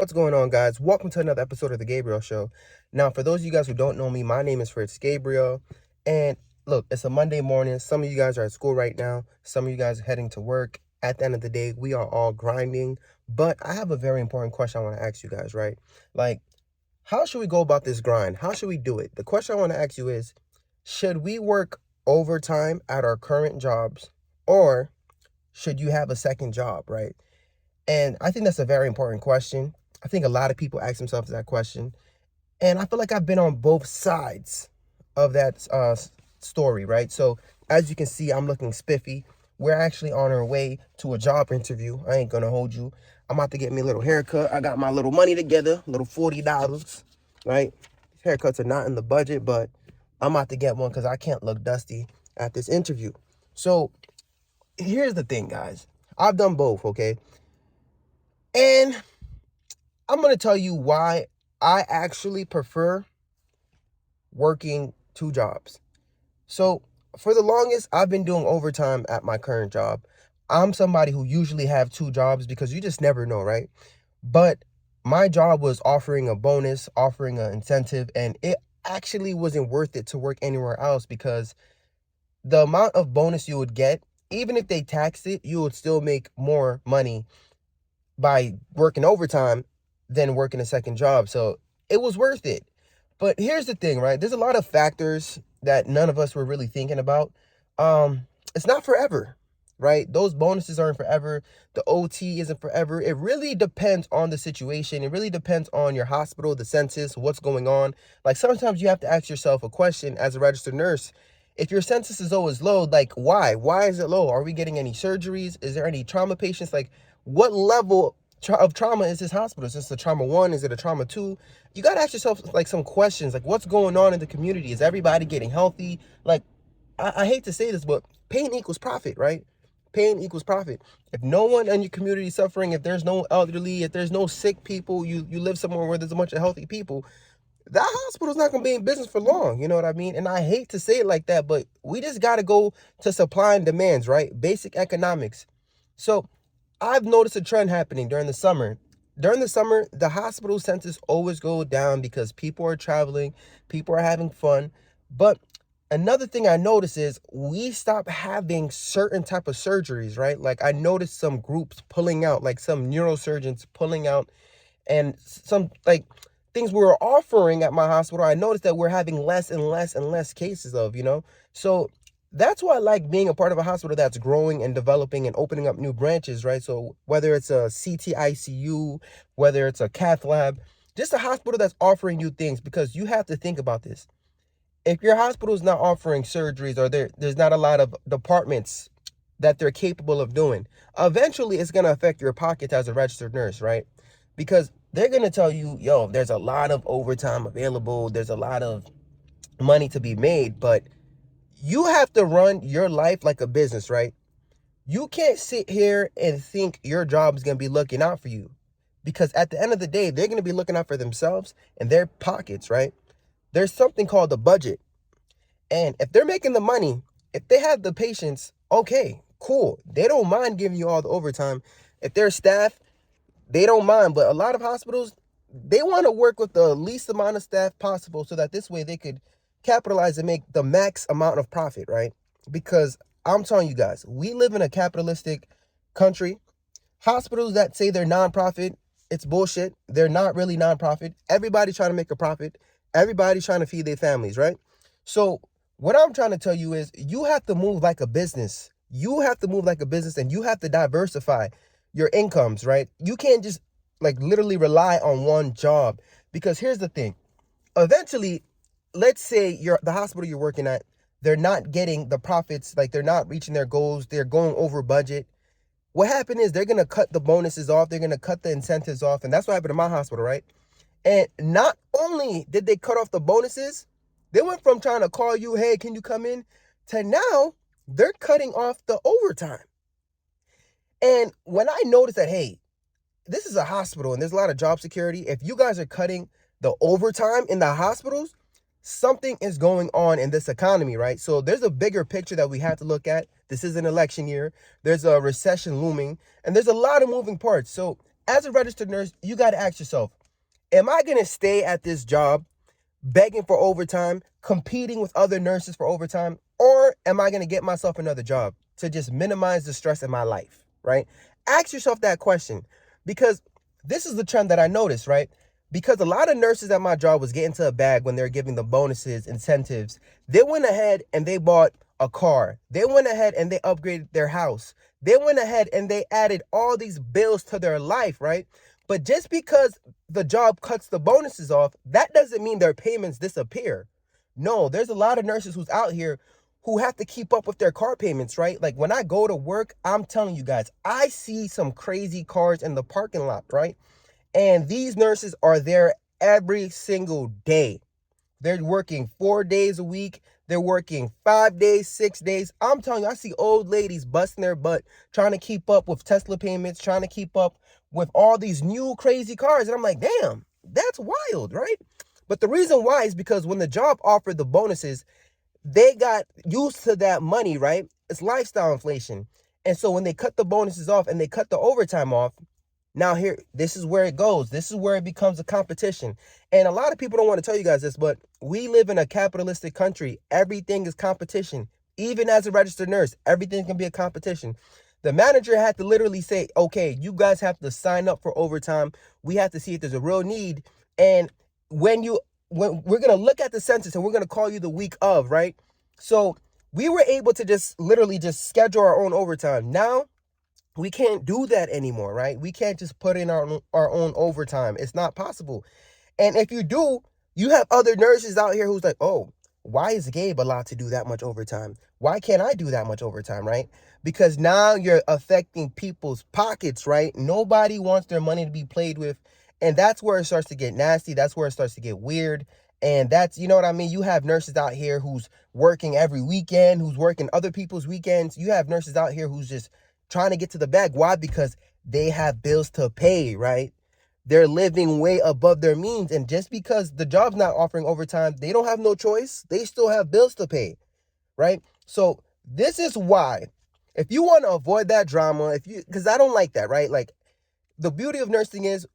What's going on, guys? Welcome to another episode of The Gabriel Show. Now, for those of you guys who don't know me, my name is Fritz Gabriel. And look, it's a Monday morning. Some of you guys are at school right now. Some of you guys are heading to work. At the end of the day, we are all grinding. But I have a very important question I want to ask you guys, right? Like, how should we go about this grind? How should we do it? The question I want to ask you is, should we work overtime at our current jobs, or should you have a second job, right? And I think that's a very important question. I think a lot of people ask themselves that question. And I feel like I've been on both sides of that story, right? So as you can see, I'm looking spiffy. We're actually on our way to a job interview. I ain't gonna hold you. I'm about to get me a little haircut. I got my little money together, little $40, right? These haircuts are not in the budget, but I'm about to get one because I can't look dusty at this interview. So here's the thing, guys. I've done both, okay? And I'm going to tell you why I actually prefer working two jobs. So for the longest, I've been doing overtime at my current job. I'm somebody who usually have two jobs because you just never know, right? But my job was offering a bonus, offering an incentive, and it actually wasn't worth it to work anywhere else because the amount of bonus you would get, even if they taxed it, you would still make more money by working overtime than working a second job. So it was worth it. But here's the thing, right? There's a lot of factors that none of us were really thinking about. It's not forever, right? Those bonuses aren't forever. The OT isn't forever. It really depends on the situation. It really depends on your hospital, the census, what's going on. Like sometimes you have to ask yourself a question as a registered nurse. If your census is always low, like why? Why is it low? Are we getting any surgeries? Is there any trauma patients? Like what level of trauma is this hospital? Is this a trauma 1? Is it a trauma 2? You got to ask yourself like some questions, like what's going on in the community? Is everybody getting healthy? Like, I hate to say this, but pain equals profit, right? Pain equals profit. If no one in your community is suffering, if there's no elderly, if there's no sick people, you live somewhere where there's a bunch of healthy people, that hospital's not going to be in business for long. You know what I mean? And I hate to say it like that, but we just got to go to supply and demands, right? Basic economics. So I've noticed a trend happening during the summer. During the summer, the hospital census always go down because people are traveling, people are having fun. But another thing I notice is we stop having certain type of surgeries, right? Like I noticed some groups pulling out, like some neurosurgeons pulling out, and some like things we were offering at my hospital, I noticed that we're having less and less and less cases of, So that's why I like being a part of a hospital that's growing and developing and opening up new branches, right? So whether it's a CT ICU, whether it's a cath lab, just a hospital that's offering new things, because you have to think about this. If your hospital is not offering surgeries, or there's not a lot of departments that they're capable of doing, eventually it's going to affect your pockets as a registered nurse, right? Because they're going to tell you, yo, there's a lot of overtime available. There's a lot of money to be made, but you have to run your life like a business, right? You can't sit here and think your job is going to be looking out for you, because at the end of the day, they're going to be looking out for themselves and their pockets, right? There's something called the budget. And if they're making the money, if they have the patients, okay, cool. They don't mind giving you all the overtime. If they're staff, they don't mind. But a lot of hospitals, they want to work with the least amount of staff possible so that this way they could capitalize and make the max amount of profit, right? Because I'm telling you guys, we live in a capitalistic country. Hospitals that say they're nonprofit, it's bullshit. They're not really nonprofit. Everybody's trying to make a profit. Everybody's trying to feed their families, right? So what I'm trying to tell you is you have to move like a business. You have to move like a business, and you have to diversify your incomes, right? You can't just like literally rely on one job, because here's the thing. Eventually, let's say the hospital you're working at, they're not getting the profits, like they're not reaching their goals, they're going over budget. What happened is they're going to cut the bonuses off, they're going to cut the incentives off, and that's what happened to my hospital, right? And not only did they cut off the bonuses, they went from trying to call you, hey, can you come in, to now they're cutting off the overtime. And when I noticed that, hey, this is a hospital and there's a lot of job security, if you guys are cutting the overtime in the hospitals, something is going on in this economy, right? So there's a bigger picture that we have to look at. This is an election year. There's a recession looming, and there's a lot of moving parts. So as a registered nurse, you got to ask yourself, am I going to stay at this job begging for overtime, competing with other nurses for overtime, or am I going to get myself another job to just minimize the stress in my life, right? Ask yourself that question, because this is the trend that I noticed, right? Because a lot of nurses at my job was getting to a bag when they're giving the bonuses, incentives. They went ahead and they bought a car. They went ahead and they upgraded their house. They went ahead and they added all these bills to their life, right? But just because the job cuts the bonuses off, that doesn't mean their payments disappear. No, there's a lot of nurses who's out here who have to keep up with their car payments, right? Like when I go to work, I'm telling you guys, I see some crazy cars in the parking lot, right? And these nurses are there every single day. They're working 4 days a week. They're working 5 days, 6 days. I'm telling you, I see old ladies busting their butt trying to keep up with Tesla payments, trying to keep up with all these new crazy cars. And I'm like, damn, that's wild, right? But the reason why is because when the job offered the bonuses, they got used to that money, right? It's lifestyle inflation. And so when they cut the bonuses off and they cut the overtime off, now here, this is where it goes. This is where it becomes a competition. And a lot of people don't want to tell you guys this, but we live in a capitalistic country. Everything is competition. Even as a registered nurse, everything can be a competition. The manager had to literally say, okay, you guys have to sign up for overtime. We have to see if there's a real need. And when we're going to look at the census and we're going to call you the week of, right? So we were able to just literally just schedule our own overtime. Now, we can't do that anymore, right? We can't just put in our own overtime. It's not possible. And if you do, you have other nurses out here who's like, oh, why is Gabe allowed to do that much overtime? Why can't I do that much overtime, right? Because now you're affecting people's pockets, right? Nobody wants their money to be played with. And that's where it starts to get nasty. That's where it starts to get weird. And that's, you know what I mean? You have nurses out here who's working every weekend, who's working other people's weekends. You have nurses out here who's just trying to get to the bag. Why? Because they have bills to pay, right? They're living way above their means. And just because the job's not offering overtime, they don't have no choice. They still have bills to pay, right? So this is why, if you want to avoid that drama, because I don't like that, right? Like, the beauty of nursing is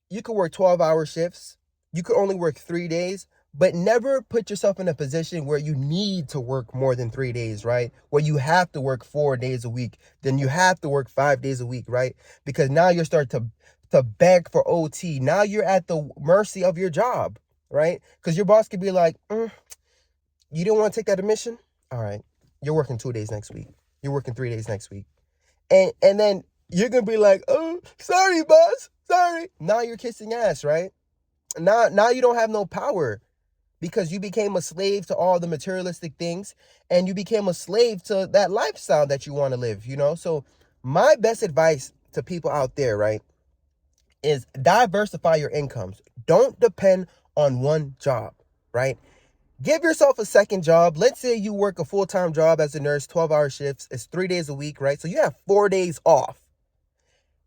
you could work 12-hour shifts. You could only work 3 days, but never put yourself in a position where you need to work more than 3 days, right? Where you have to work 4 days a week, then you have to work 5 days a week, right? Because now you're starting to beg for OT. Now you're at the mercy of your job, right? Because your boss could be like, you didn't want to take that admission? All right, you're working 2 days next week. You're working 3 days next week. And then you're going to be like, oh, sorry, boss. Sorry. Now you're kissing ass, right? Now you don't have no power because you became a slave to all the materialistic things and you became a slave to that lifestyle that you want to live, you know? So my best advice to people out there, right, is diversify your incomes. Don't depend on one job, right? Give yourself a second job. Let's say you work a full-time job as a nurse, 12-hour shifts. It's 3 days a week, right? So you have 4 days off.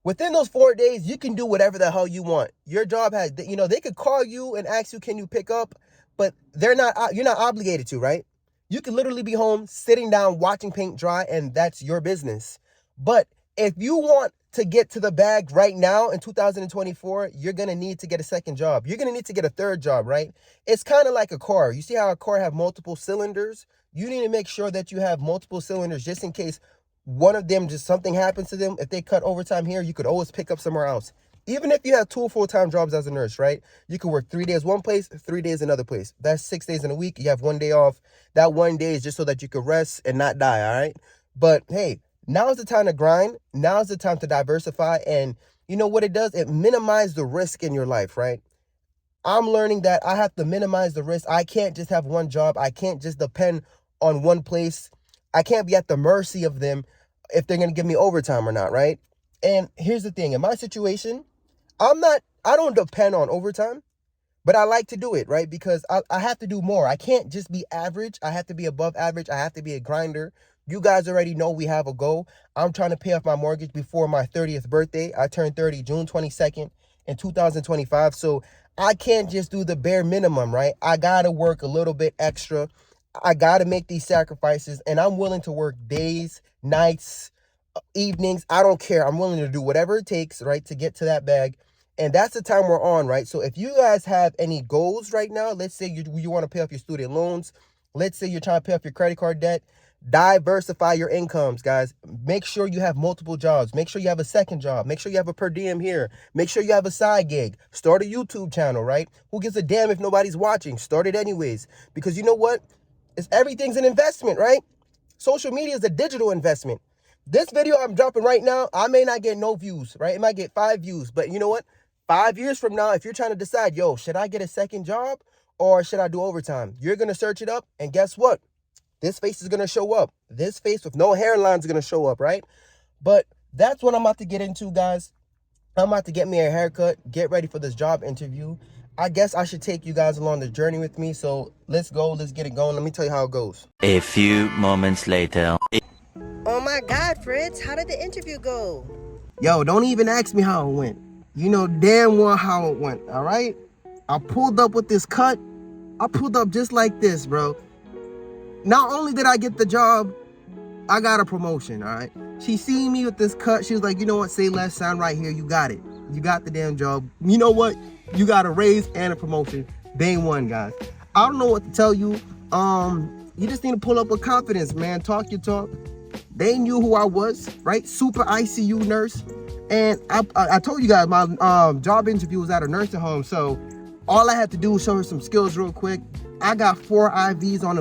Within those 4 days, you can do whatever the hell you want. Your job has, they could call you and ask you, can you pick up? But you're not obligated to, right? You could literally be home, sitting down, watching paint dry, and that's your business. But if you want to get to the bag right now in 2024, you're going to need to get a second job. You're going to need to get a third job, right? It's kind of like a car. You see how a car have multiple cylinders? You need to make sure that you have multiple cylinders just in case one of them, just something happens to them. If they cut overtime here, you could always pick up somewhere else. Even if you have 2 full-time jobs as a nurse, right? You could work 3 days one place, 3 days another place. That's 6 days in a week. You have 1 day off. That 1 day is just so that you could rest and not die, all right? But hey, now's the time to grind. Now's the time to diversify. And you know what it does? It minimizes the risk in your life, right? I'm learning that I have to minimize the risk. I can't just have one job. I can't just depend on one place. I can't be at the mercy of them if they're going to give me overtime or not, right? And here's the thing. In my situation, I don't depend on overtime, but I like to do it, right? Because I have to do more. I can't just be average. I have to be above average. I have to be a grinder. You guys already know we have a goal. I'm trying to pay off my mortgage before my 30th birthday. I turned 30 June 22nd in 2025. So I can't just do the bare minimum, right? I got to work a little bit extra. I got to make these sacrifices, and I'm willing to work days, nights, evenings. I don't care. I'm willing to do whatever it takes, right, to get to that bag. And that's the time we're on, right? So if you guys have any goals right now, let's say you want to pay off your student loans. Let's say you're trying to pay off your credit card debt. Diversify your incomes, guys. Make sure you have multiple jobs. Make sure you have a second job. Make sure you have a per diem here. Make sure you have a side gig. Start a YouTube channel, right? Who gives a damn if nobody's watching? Start it anyways. Because you know what? Everything's an investment, right? Social media is a digital investment. This video I'm dropping right now, I may not get no views, right? It might get 5 views. But you know what? 5 years from now, if you're trying to decide, yo, should I get a second job or should I do overtime? You're going to search it up. And guess what? This face is going to show up. This face with no hairline is going to show up, right? But that's what I'm about to get into, guys. I'm about to get me a haircut, get ready for this job interview. I guess I should take you guys along the journey with me. So let's go. Let's get it going. Let me tell you how it goes. A few moments later. Oh my God, Fritz, how did the interview go? Yo, don't even ask me how it went. You know damn well how it went, all right? I pulled up with this cut. I pulled up just like this, bro. Not only did I get the job, I got a promotion, all right? She seen me with this cut. She was like, you know what? Say less, sound right here. You got it. You got the damn job. You know what? You got a raise and a promotion. Day one, guys. I don't know what to tell you. You just need to pull up with confidence, man. Talk your talk. They knew who I was, right? Super ICU nurse. And I told you guys my job interview was at a nursing home. So all I had to do was show her some skills real quick. I got 4 IVs on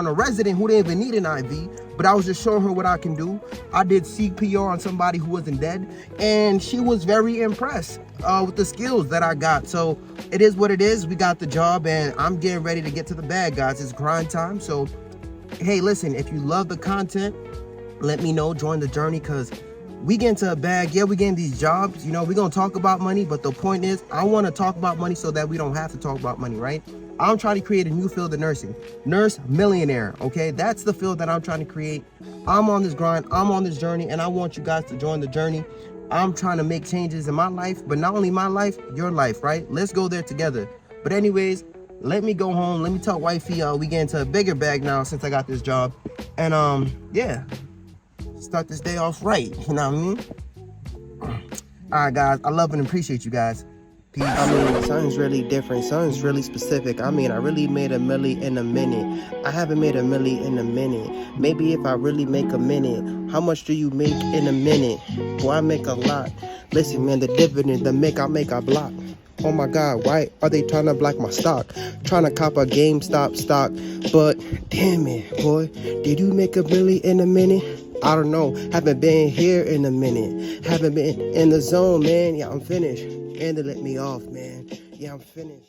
a resident who didn't even need an IV, but I was just showing her what I can do. I did CPR on somebody who wasn't dead, and she was very impressed with the skills that I got. So it is what it is. We got the job, and I'm getting ready to get to the bag, guys. It's grind time. So, hey, listen, if you love the content, let me know. Join the journey, because we get into a bag. Yeah, we getting these jobs. You know, we're going to talk about money, but the point is, I want to talk about money so that we don't have to talk about money, right? I'm trying to create a new field of nursing. Nurse millionaire, okay? That's the field that I'm trying to create. I'm on this grind. I'm on this journey, and I want you guys to join the journey. I'm trying to make changes in my life, but not only my life, your life, right? Let's go there together. But anyways, let me go home. Let me tell wifey we get into a bigger bag now since I got this job. And yeah, start this day off right. You know what I mean? All right, guys. I love and appreciate you guys. Peace. I mean, something's really different. Something's really specific. I mean, I really made a milli in a minute. I haven't made a milli in a minute. Maybe if I really make a minute. How much do you make in a minute? Boy, I make a lot. Listen, man, the dividend, the make I block. Oh my God, why are they trying to block my stock? Trying to cop a GameStop stock. But damn it, boy, did you make a milli in a minute? I don't know. Haven't been here in a minute. Haven't been in the zone, man. Yeah, I'm finished. And they let me off, man. Yeah, I'm finished.